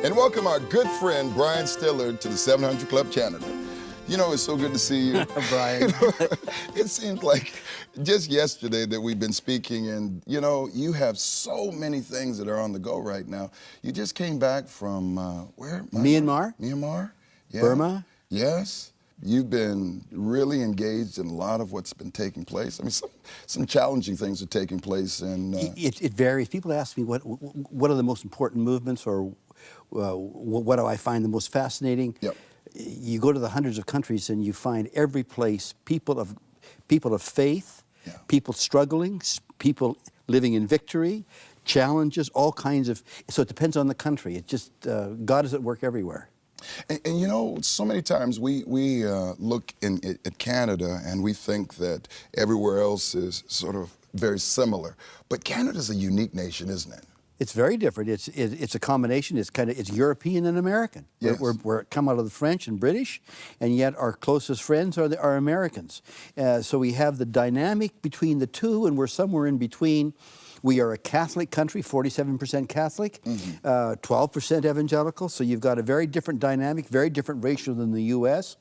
And welcome our good friend, Brian Stiller, to the 700 Club Canada. You know, it's so good to see you. Brian. It seems like just yesterday that we've been speaking, and you know, you have so many things that are on the go right now. You just came back from, where? Myanmar. Myanmar? Yeah. Burma. Yes. You've been really engaged in a lot of what's been taking place. I mean, some challenging things are taking place. And it varies. People ask me what are the most important movements, or what do I find the most fascinating? Yep. You go to the hundreds of countries and you find every place people of faith, yeah. people struggling, people living in victory, challenges, all kinds of. So it depends on the country. It just God is at work everywhere. And you know, so many times we look at Canada and we think that everywhere else is sort of very similar. But Canada's a unique nation, isn't it? It's very different. It's a combination. It's European and American. Yes. We're come out of the French and British, and yet our closest friends are Americans. So we have the dynamic between the two, and we're somewhere in between. We are a Catholic country, 47% Catholic, 12% evangelical. So you've got a very different dynamic, very different ratio than the U.S.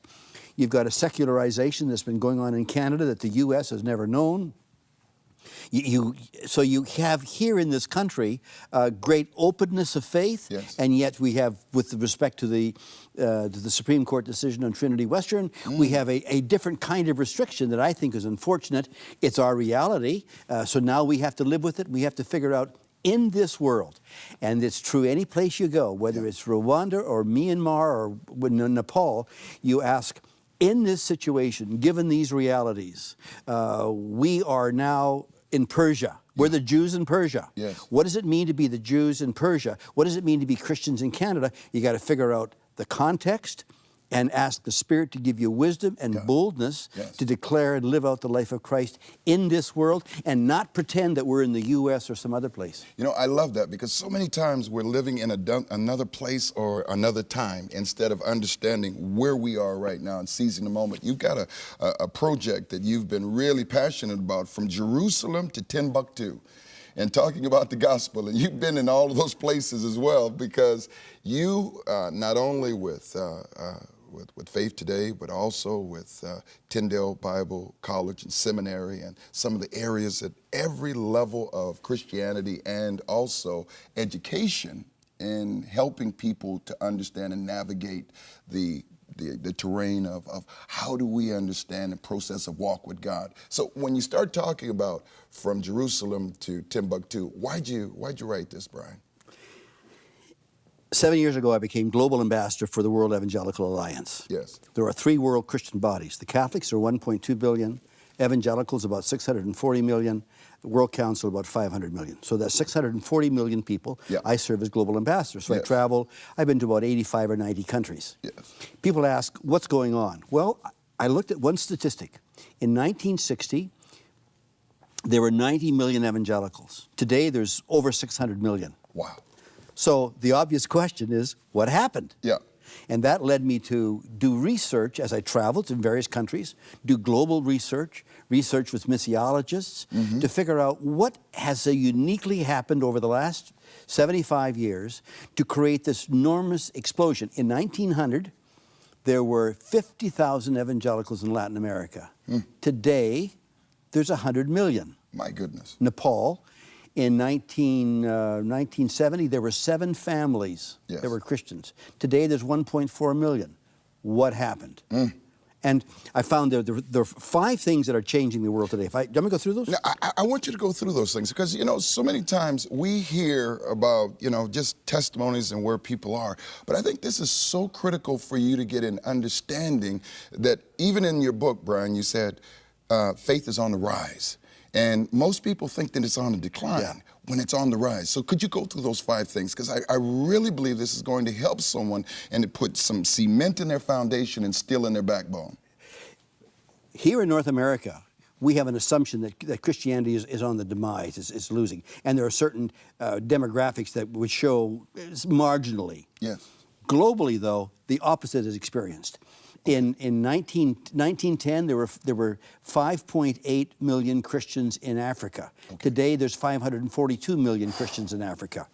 You've got a secularization that's been going on in Canada that the U.S. has never known. So you have here in this country great openness of faith, yes. And yet we have, with respect to the Supreme Court decision on Trinity Western, we have a different kind of restriction that I think is unfortunate. It's our reality, so now we have to live with it. We have to figure out in this world, and it's true any place you go, whether it's Rwanda or Myanmar or Nepal, you ask, in this situation, given these realities, we are now in Persia. We're the Jews in Persia. Yes. What does it mean to be the Jews in Persia? What does it mean to be Christians in Canada? You got to figure out the context and ask the Spirit to give you wisdom and boldness to declare and live out the life of Christ in this world, and not pretend that we're in the U.S. or some other place. You know, I love that, because so many times we're living in another place or another time instead of understanding where we are right now and seizing the moment. You've got a project that you've been really passionate about, from Jerusalem to Timbuktu, and talking about the gospel. And you've been in all of those places as well, because you, not only with Faith Today, but also with Tyndale Bible College and Seminary, and some of the areas at every level of Christianity, and also education in helping people to understand and navigate the terrain of how do we understand the process of walk with God. So when you start talking about from Jerusalem to Timbuktu, why'd you write this, Brian? 7 years ago, I became global ambassador for the World Evangelical Alliance. Yes. There are 3 world Christian bodies. The Catholics are 1.2 billion, evangelicals about 640 million, the World Council about 500 million. So that's 640 million people. Yeah. I serve as global ambassador. So I travel. I've been to about 85 or 90 countries. Yes. People ask, what's going on? Well, I looked at one statistic. In 1960, there were 90 million evangelicals. Today, there's over 600 million. Wow. So the obvious question is, what happened? Yeah. And that led me to do research as I traveled in various countries, do global research with missiologists, to figure out what has so uniquely happened over the last 75 years to create this enormous explosion. In 1900, there were 50,000 evangelicals in Latin America. Today, there's 100 million. My goodness. Nepal, in 1970, there were 7 families that were Christians. Today, there's 1.4 million. What happened? And I found there are 5 things that are changing the world today. Do you want me to go through those? Now, I want you to go through those things, because, you know, so many times we hear about, you know, just testimonies and where people are. But I think this is so critical for you to get an understanding that even in your book, Brian, you said faith is on the rise. And most people think that it's on the decline when it's on the rise. So could you go through those 5 things? Because I really believe this is going to help someone and to put some cement in their foundation and steel in their backbone. Here in North America, we have an assumption that Christianity is on the demise, is losing. And there are certain demographics that would show marginally. Yes. Globally, though, the opposite is experienced. In 1910, there were 5.8 million Christians in Africa. Today, there's 542 million Christians in Africa.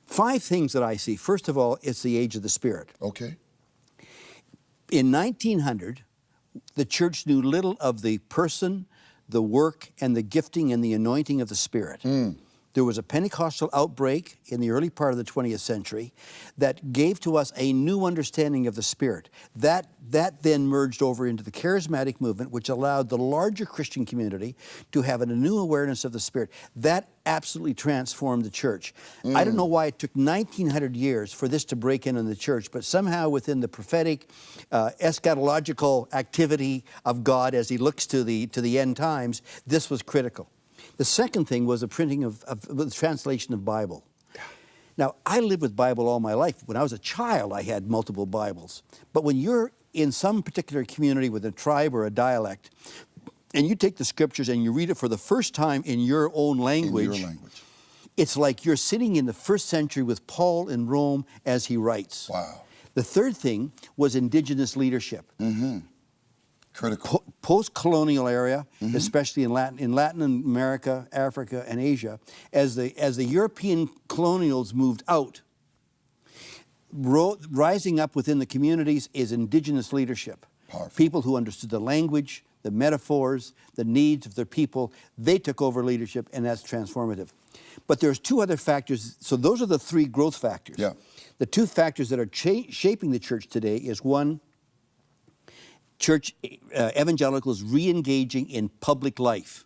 5 things that I see. First of all, it's the age of the Spirit. Okay. In 1900, the church knew little of the person, the work, and the gifting and the anointing of the Spirit. There was a Pentecostal outbreak in the early part of the 20th century that gave to us a new understanding of the Spirit. That then merged over into the charismatic movement, which allowed the larger Christian community to have a new awareness of the Spirit. That absolutely transformed the church. I don't know why it took 1900 years for this to break in the church, but somehow within the prophetic, eschatological activity of God as he looks to the end times, this was critical. The second thing was the printing of the translation of Bible. Now, I lived with Bible all my life. When I was a child, I had multiple Bibles. But when you're in some particular community with a tribe or a dialect, and you take the scriptures and you read it for the first time in your own language, it's like you're sitting in the first century with Paul in Rome as he writes. Wow. The third thing was indigenous leadership. Critical. Post-colonial area, especially in Latin America, Africa, and Asia, as the European colonials moved out, rising up within the communities is indigenous leadership. Powerful. People who understood the language, the metaphors, the needs of their people, they took over leadership, and that's transformative. But there's 2 other factors. So those are the 3 growth factors. Yeah. The 2 factors that are shaping the church today is, one, church evangelicals re-engaging in public life.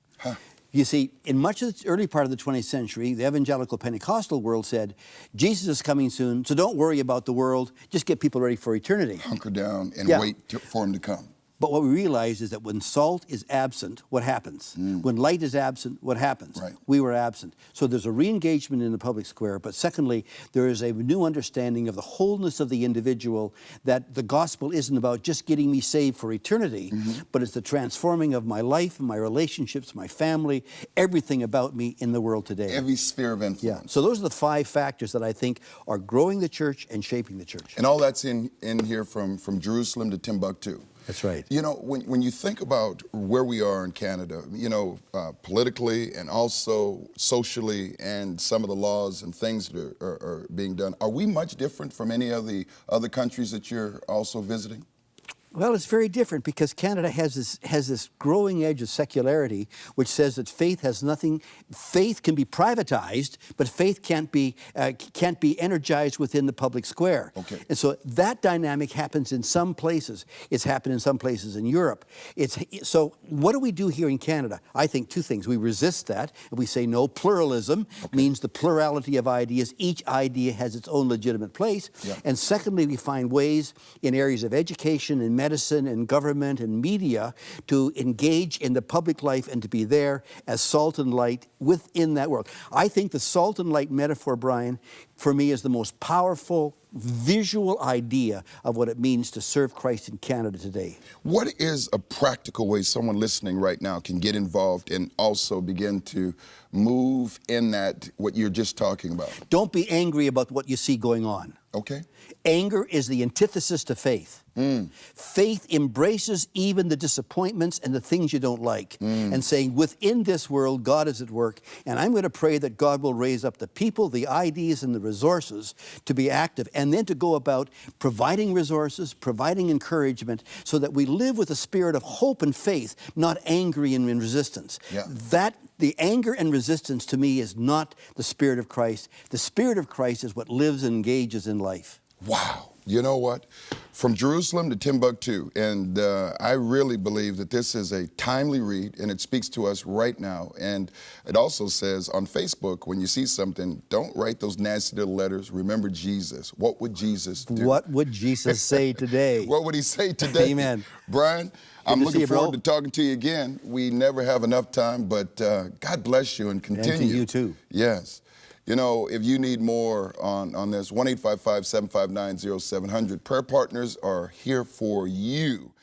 You see, in much of the early part of the 20th century, the evangelical Pentecostal world said, Jesus is coming soon, so don't worry about the world, just get people ready for eternity. Hunker down and wait for him to come. But what we realize is that when salt is absent, what happens? When light is absent, what happens? Right. We were absent. So there's a re-engagement in the public square, but secondly, there is a new understanding of the wholeness of the individual, that the gospel isn't about just getting me saved for eternity, but it's the transforming of my life and my relationships, my family, everything about me in the world today. Every sphere of influence. Yeah. So those are the 5 factors that I think are growing the church and shaping the church. And all that's in here from Jerusalem to Timbuktu. That's right. You know, when you think about where we are in Canada, you know, politically and also socially, and some of the laws and things that are being done, are we much different from any of the other countries that you're also visiting? Well, it's very different because Canada has this growing edge of secularity, which says that faith has nothing. Faith can be privatized, but faith can't be energized within the public square. Okay. And so that dynamic happens in some places. It's happened in some places in Europe. So what do we do here in Canada? I think 2 things. We resist that, and we say no. Pluralism means the plurality of ideas. Each idea has its own legitimate place. Yeah. And secondly, we find ways in areas of education and medicine and government and media to engage in the public life and to be there as salt and light within that world. I think the salt and light metaphor, Brian, for me is the most powerful visual idea of what it means to serve Christ in Canada today. What is a practical way someone listening right now can get involved and also begin to move in that, what you're just talking about? Don't be angry about what you see going on. Okay. Anger is the antithesis to faith. Faith embraces even the disappointments and the things you don't like, and saying, within this world, God is at work, and I'm going to pray that God will raise up the people, the ideas, and the resources to be active, and then to go about providing resources, providing encouragement, so that we live with a spirit of hope and faith, not angry and in resistance. Yeah. The anger and resistance to me is not the Spirit of Christ. The Spirit of Christ is what lives and engages in life. Wow. You know what? From Jerusalem to Timbuktu, and I really believe that this is a timely read, and it speaks to us right now. And it also says on Facebook, when you see something, don't write those nasty little letters. Remember Jesus. What would Jesus do? What would Jesus say today? What would he say today? Amen. Brian, I'm looking forward bro. to talking to you again. We never have enough time, but God bless you and continue. And to you too. Yes. You know, if you need more on this, 1-855-759-0700. Prayer partners are here for you.